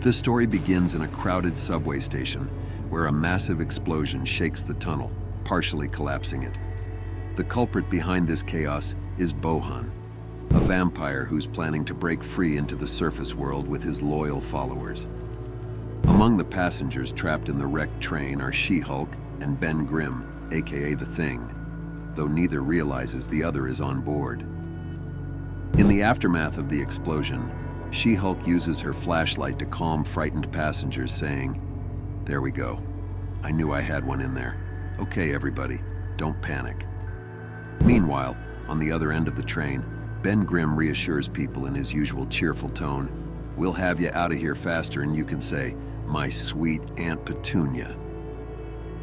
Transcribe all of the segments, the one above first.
This story begins in a crowded subway station where a massive explosion shakes the tunnel, partially collapsing it. The culprit behind this chaos is Bohan, a vampire who's planning to break free into the surface world with his loyal followers. Among the passengers trapped in the wrecked train are She-Hulk and Ben Grimm, aka The Thing, though neither realizes the other is on board. In the aftermath of the explosion, She-Hulk uses her flashlight to calm frightened passengers, saying, "There we go. I knew I had one in there. Okay, everybody, don't panic." Meanwhile, on the other end of the train, Ben Grimm reassures people in his usual cheerful tone, "We'll have you out of here faster and you can say, 'My sweet Aunt Petunia.'"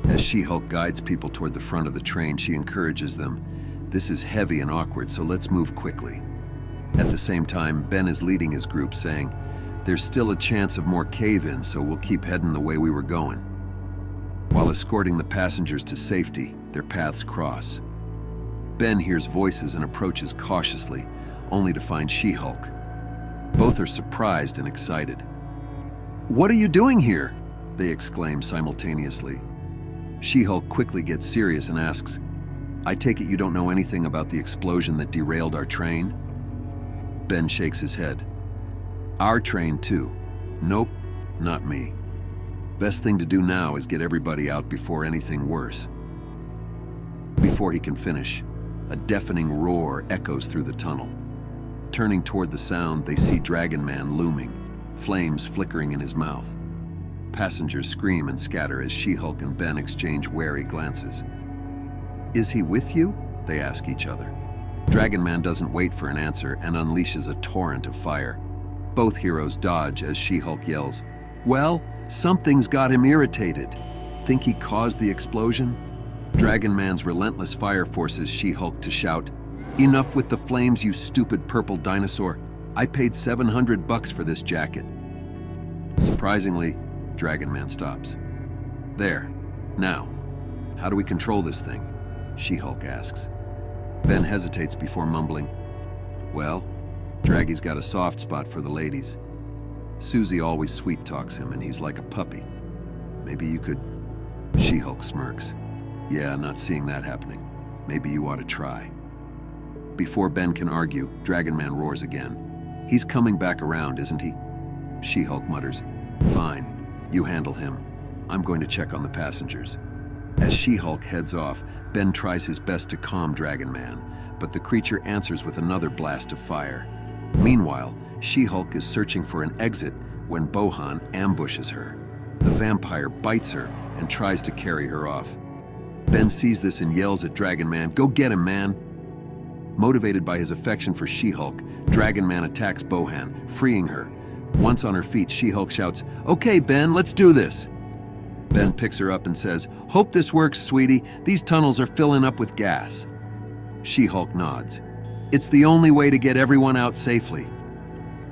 As She-Hulk guides people toward the front of the train, she encourages them, "This is heavy and awkward, so let's move quickly." At the same time, Ben is leading his group, saying, "There's still a chance of more cave-ins, so we'll keep heading the way we were going." While escorting the passengers to safety, their paths cross. Ben hears voices and approaches cautiously, only to find She-Hulk. Both are surprised and excited. "What are you doing here?" they exclaim simultaneously. She-Hulk quickly gets serious and asks, "I take it you don't know anything about the explosion that derailed our train?" Ben shakes his head. "Our train too. Nope, not me. Best thing to do now is get everybody out before anything worse." Before he can finish, a deafening roar echoes through the tunnel. Turning toward the sound, they see Dragon Man looming, flames flickering in his mouth. Passengers scream and scatter as She-Hulk and Ben exchange wary glances. "Is he with you?" they ask each other. Dragon Man doesn't wait for an answer and unleashes a torrent of fire. Both heroes dodge as She-Hulk yells, "Well, something's got him irritated. Think he caused the explosion?" Dragon Man's relentless fire forces She-Hulk to shout, "Enough with the flames, you stupid purple dinosaur. I paid $700 for this jacket." Surprisingly, Dragon Man stops. "There. Now, how do we control this thing?" She-Hulk asks. Ben hesitates before mumbling, "Well, Draggy's got a soft spot for the ladies. Susie always sweet-talks him and he's like a puppy. Maybe you could..." She-Hulk smirks. "Yeah, not seeing that happening. Maybe you ought to try." Before Ben can argue, Dragon Man roars again. "He's coming back around, isn't he?" She-Hulk mutters, "Fine, you handle him. I'm going to check on the passengers." As She-Hulk heads off, Ben tries his best to calm Dragon Man, but the creature answers with another blast of fire. Meanwhile, She-Hulk is searching for an exit when Bohan ambushes her. The vampire bites her and tries to carry her off. Ben sees this and yells at Dragon Man, "Go get him, man!" Motivated by his affection for She-Hulk, Dragon Man attacks Bohan, freeing her. Once on her feet, She-Hulk shouts, "Okay, Ben, let's do this." Ben picks her up and says, "Hope this works, sweetie. These tunnels are filling up with gas." She-Hulk nods. "It's the only way to get everyone out safely."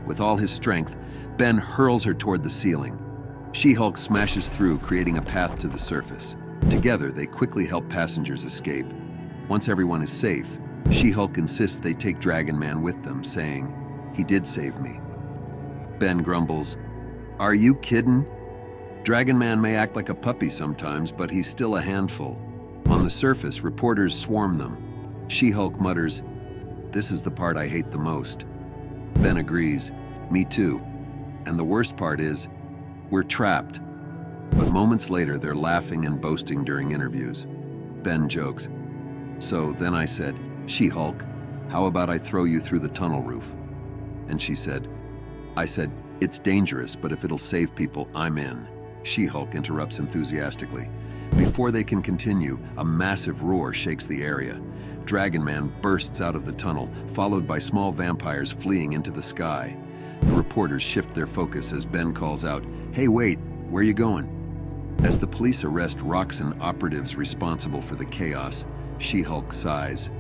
With all his strength, Ben hurls her toward the ceiling. She-Hulk smashes through, creating a path to the surface. Together, they quickly help passengers escape. Once everyone is safe, She-Hulk insists they take Dragon Man with them, saying, "He did save me." Ben grumbles, "Are you kidding? Dragon Man may act like a puppy sometimes, but he's still a handful." On the surface, reporters swarm them. She-Hulk mutters, "This is the part I hate the most." Ben agrees, "Me too. And the worst part is, we're trapped." But moments later, they're laughing and boasting during interviews. Ben jokes, "So then I said, 'She-Hulk, how about I throw you through the tunnel roof?' And she said, 'It's dangerous, but if it'll save people, I'm in.'" She-Hulk interrupts enthusiastically. Before they can continue, a massive roar shakes the area. Dragon Man bursts out of the tunnel, followed by small vampires fleeing into the sky. The reporters shift their focus as Ben calls out, "Hey, wait, where you going?" As the police arrest Roxxon operatives responsible for the chaos, She-Hulk sighs.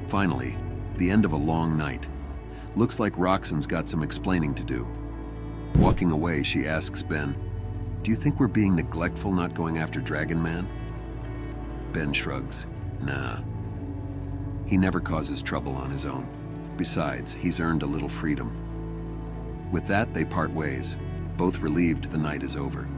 Finally, the end of a long night. Looks like Roxxon's got some explaining to do. Walking away, she asks Ben, "Do you think we're being neglectful not going after Dragon Man?" Ben shrugs. "Nah. He never causes trouble on his own. Besides, he's earned a little freedom." With that, they part ways. both relieved the night is over.